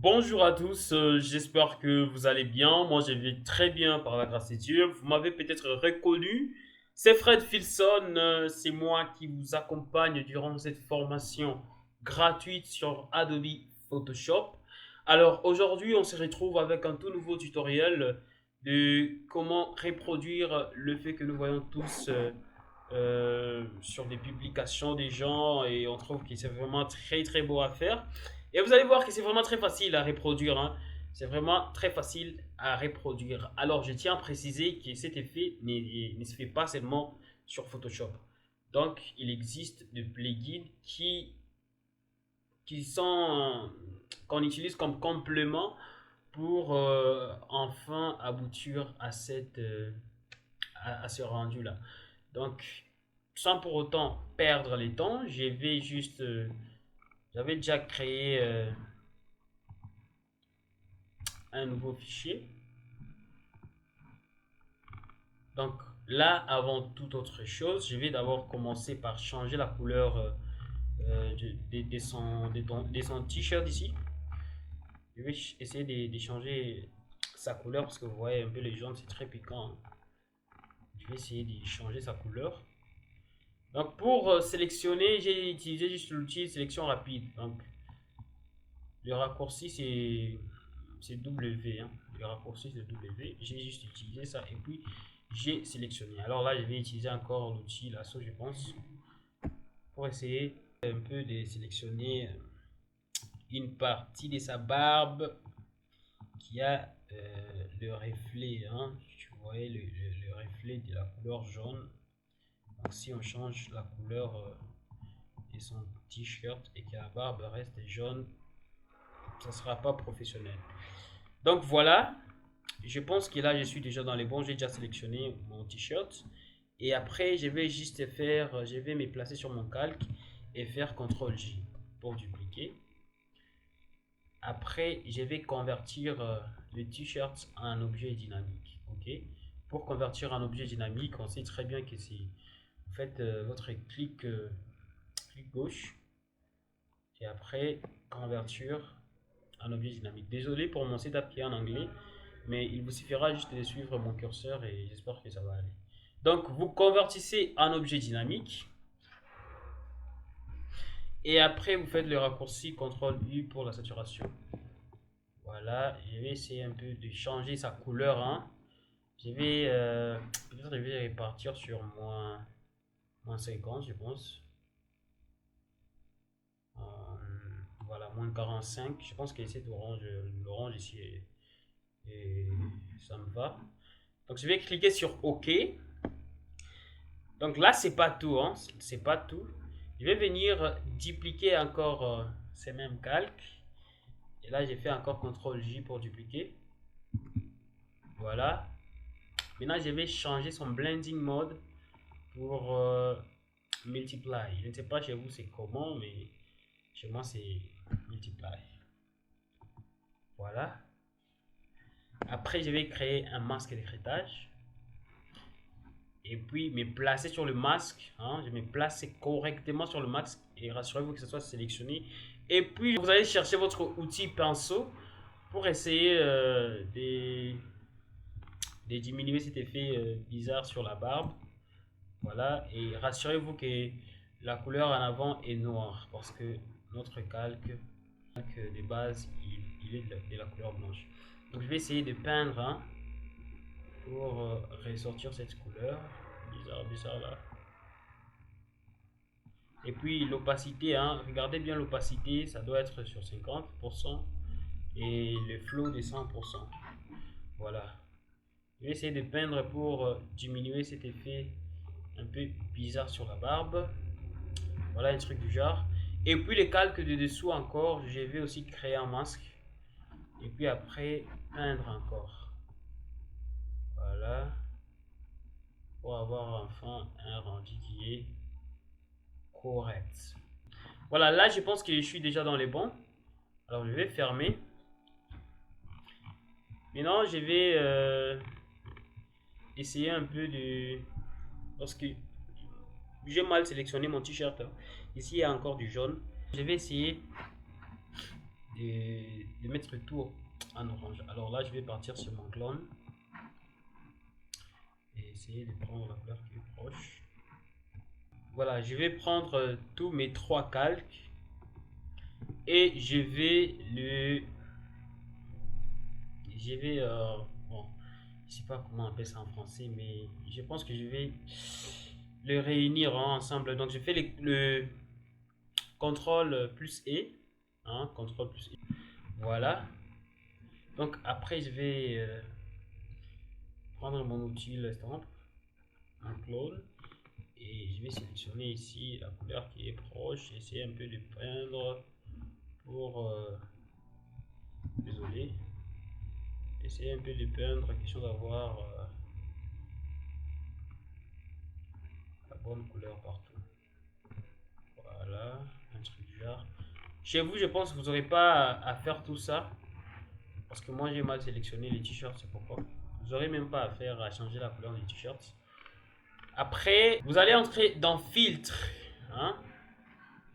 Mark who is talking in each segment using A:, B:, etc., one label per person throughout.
A: Bonjour à tous, j'espère que vous allez bien. Moi, je vais très bien par la grâce de Dieu. Vous m'avez peut-être reconnu. C'est Fred Filson, c'est moi qui vous accompagne durant cette formation gratuite sur Adobe Photoshop. Alors aujourd'hui, on se retrouve avec un tout nouveau tutoriel de comment reproduire le fait que nous voyons tous sur des publications des gens et on trouve que c'est vraiment très très beau à faire. Et vous allez voir que c'est vraiment très facile à reproduire, hein. C'est vraiment très facile à reproduire. Alors, je tiens à préciser que cet effet ne se fait pas seulement sur Photoshop. Donc, il existe des plugins qui sont qu'on utilise comme complément pour enfin aboutir à à ce rendu là. Donc, sans pour autant perdre le temps, j'avais déjà créé un nouveau fichier. Donc là, avant toute autre chose, je vais d'abord commencer par changer la couleur de son t-shirt ici. Je vais essayer de changer sa couleur parce que vous voyez un peu les jaunes, c'est très piquant, hein. Je vais essayer de changer sa couleur. Donc pour sélectionner, j'ai utilisé juste l'outil sélection rapide. Donc le raccourci c'est W, hein. Le raccourci c'est W. J'ai juste utilisé ça et puis j'ai sélectionné. Alors là, je vais utiliser encore l'outil lasso, je pense, pour essayer un peu de sélectionner une partie de sa barbe qui a le reflet, hein. Tu vois le reflet de la couleur jaune. Donc si on change la couleur de son t-shirt et que la barbe reste jaune, ça ne sera pas professionnel. Donc voilà, je pense que là je suis déjà dans les bons. J'ai déjà sélectionné mon t-shirt. Et après, je vais me placer sur mon calque et faire CTRL J pour dupliquer. Après, je vais convertir le t-shirt en un objet dynamique. Ok. Pour convertir un objet dynamique, on sait très bien que si vous faites votre clic gauche et après convertir un objet dynamique. Désolé pour mon setup qui est en anglais, mais il vous suffira juste de suivre mon curseur et j'espère que ça va aller. Donc, vous convertissez en objet dynamique et après vous faites le raccourci CTRL U pour la saturation. Voilà, je vais essayer un peu de changer sa couleur, hein. Peut-être je vais repartir sur moins 50, je pense. Voilà, moins 45. Je pense que cet l'orange ici, et ça me va. Donc je vais cliquer sur OK. Donc là, c'est pas tout, hein. C'est pas tout. Je vais venir dupliquer encore ces mêmes calques. Et là, j'ai fait encore CTRL J pour dupliquer. Voilà. Maintenant, je vais changer son blending mode pour multiply. Je ne sais pas chez vous c'est comment, mais chez moi c'est multiply. Voilà. Après, je vais créer un masque d'écrétage. Et puis, me placer sur le masque, hein. Je vais me placer correctement sur le masque et rassurez-vous que ce soit sélectionné. Et puis, vous allez chercher votre outil pinceau pour essayer de diminuer cet effet bizarre sur la barbe. Voilà, et rassurez-vous que la couleur en avant est noire parce que notre calque de base, il est de la couleur blanche. Donc je vais essayer de peindre, hein, pour ressortir cette couleur bizarre, bizarre là. Et puis l'opacité, hein, regardez bien l'opacité, ça doit être sur 50% et le flow de 100%. Voilà. Je vais essayer de peindre pour diminuer cet effet un peu bizarre sur la barbe. Voilà un truc du genre. Et puis les calques de dessous encore, je vais aussi créer un masque. Et puis après, peindre encore. Voilà. Pour avoir enfin un rendu qui est correct. Voilà, là je pense que je suis déjà dans les bons. Alors je vais fermer. Maintenant je vais essayer un peu de... Parce que j'ai mal sélectionné mon t-shirt, hein. Ici il y a encore du jaune. Je vais essayer de mettre tout en orange. Alors là, je vais partir sur mon clone et essayer de prendre la couleur qui est proche. Voilà, je vais prendre tous mes 3 calques et je vais bon, je sais pas comment on appelle ça en français, mais je pense que je vais le réunir ensemble. Donc je fais le CTRL plus E, hein, CTRL plus E. Voilà. Donc après je vais prendre mon outil stamp, un clone, et je vais sélectionner ici la couleur qui est proche, essayer un peu de peindre pour désolé, essayer un peu de peindre, question d'avoir la bonne couleur partout. Voilà, un truc du genre. Chez vous, je pense que vous n'aurez pas à faire tout ça parce que moi j'ai mal sélectionné les t-shirts, c'est pourquoi. Vous n'aurez même pas à faire à changer la couleur des t-shirts. Après, vous allez entrer dans filtre, hein.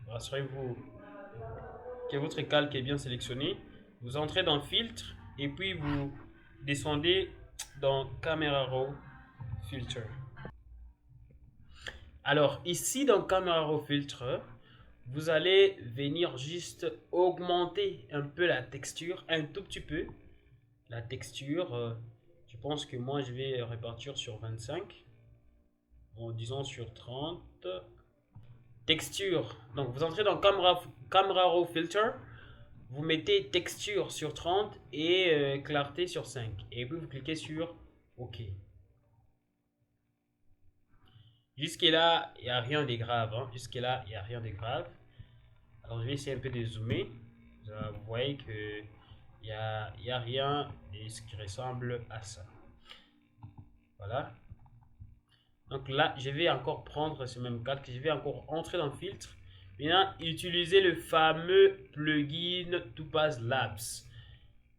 A: Rassurez-vous que votre calque est bien sélectionné. Vous entrez dans filtre et puis vous descendez dans Camera Raw Filter. Alors ici dans Camera Raw Filter, vous allez venir juste augmenter un peu la texture, un tout petit peu. La texture, je pense que moi je vais répartir sur 25. En disant sur 30. Texture. Donc vous entrez dans Camera Raw Filter. Vous mettez texture sur 30 et clarté sur 5. Et puis vous cliquez sur OK. Jusque là, il n'y a rien de grave. Hein. Jusque là, il n'y a rien de grave. Alors je vais essayer un peu de zoomer. Vous voyez que il n'y a rien de ce qui ressemble à ça. Voilà. Donc là, je vais encore prendre ce même calque. Je vais encore entrer dans le filtre. Maintenant, utiliser le fameux plugin Topaz Labs.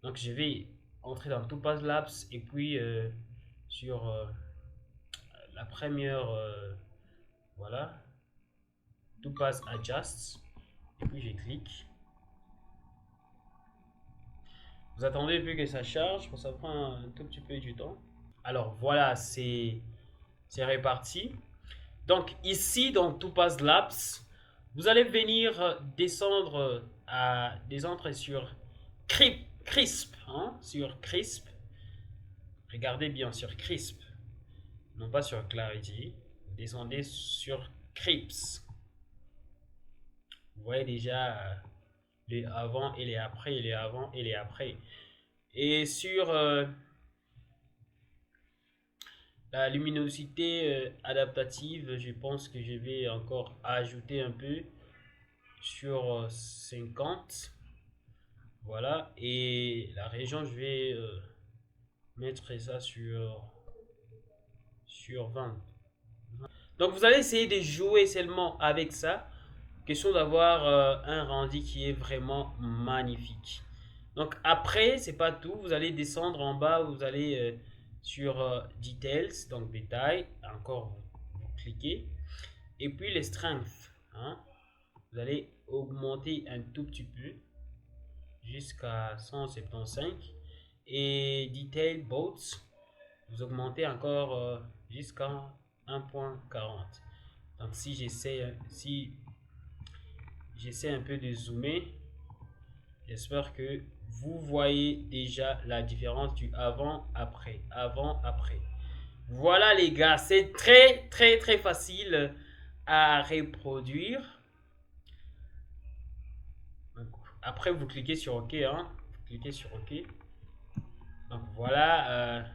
A: Donc je vais entrer dans Topaz Labs et puis sur la première, voilà, Topaz Adjust. Et puis je clique. Vous attendez un peu que ça charge, parce que ça prend un tout petit peu du temps. Alors voilà, c'est réparti. Donc ici dans Topaz Labs, vous allez venir descendre sur Crisp, hein, sur Crisp. Regardez bien sur Crisp, non pas sur Clarity. Descendez sur Crisp. Vous voyez déjà les avant et les après, et les avant et les après. Et sur la luminosité adaptative, je pense que je vais encore ajouter un peu sur 50. Voilà. Et la région, je vais mettre ça sur 20. Donc vous allez essayer de jouer seulement avec ça. Question d'avoir un rendu qui est vraiment magnifique. Donc après, c'est pas tout. Vous allez descendre en bas, vous allez sur Details, donc détail. Encore, vous cliquez. Et puis les strengths. Hein, vous allez augmenter un tout petit peu jusqu'à 175. Et Detail Boats, vous augmentez encore jusqu'à 1.40. Donc si j'essaie un peu de zoomer, j'espère que vous voyez déjà la différence du avant-après. Avant-après. Voilà les gars, c'est très facile à reproduire. Après vous cliquez sur OK. Hein. Vous cliquez sur OK. Donc voilà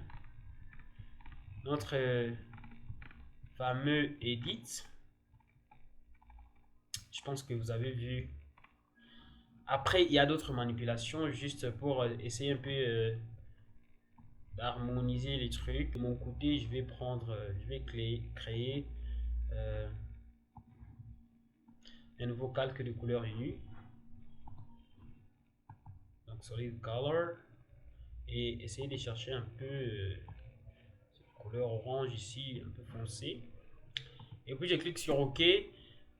A: notre fameux edit. Je pense que vous avez vu. Après, il y a d'autres manipulations juste pour essayer un peu d'harmoniser les trucs. De mon côté, je vais créer un nouveau calque de couleur unie. Donc solid color et essayer de chercher un peu couleur orange ici, un peu foncé. Et puis je clique sur OK.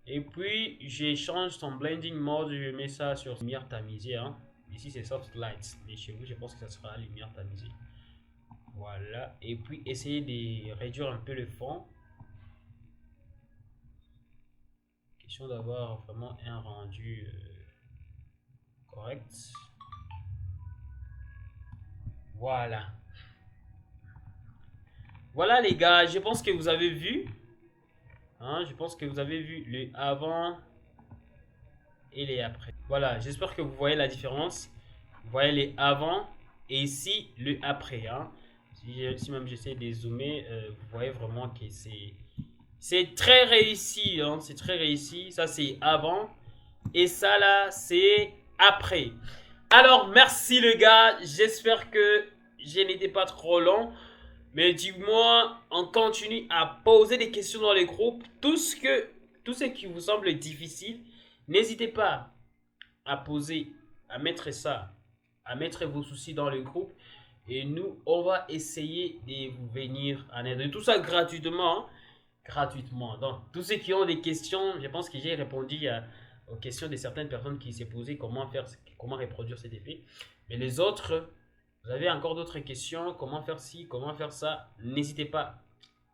A: Et puis, je change son blending mode, je mets ça sur lumière tamisée. Hein. Ici, c'est soft light. Mais chez vous, je pense que ça sera lumière tamisée. Voilà. Et puis, essayez de réduire un peu le fond. Question d'avoir vraiment un rendu correct. Voilà. Voilà les gars, je pense que vous avez vu. Hein, je pense que vous avez vu le avant et les après. Voilà, j'espère que vous voyez la différence. Vous voyez les avant et ici le après. Hein. Si même j'essaie de zoomer, vous voyez vraiment que c'est très réussi. Hein, c'est très réussi. Ça c'est avant. Et ça là, c'est après. Alors, merci les gars. J'espère que je n'étais pas trop long. Mais dis-moi, on continue à poser des questions dans les groupes. Tout ce qui vous semble difficile, n'hésitez pas à poser, à mettre ça, à mettre vos soucis dans le groupe. Et nous, on va essayer de vous venir en aide. Et tout ça gratuitement. Hein. Gratuitement. Donc, tous ceux qui ont des questions, je pense que j'ai répondu aux questions de certaines personnes qui s'est posé comment reproduire cet effet. Mais les autres, vous avez encore d'autres questions, comment faire ci, comment faire ça, n'hésitez pas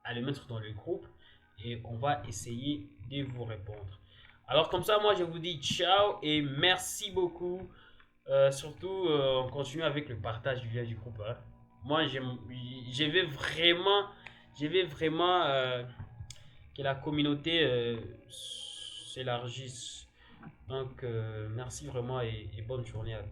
A: à les mettre dans le groupe et on va essayer de vous répondre. Alors comme ça, moi je vous dis ciao et merci beaucoup. Surtout, on continue avec le partage du lien du groupe. Hein. Moi, je vais vraiment que la communauté s'élargisse. Donc, merci vraiment et bonne journée à tous.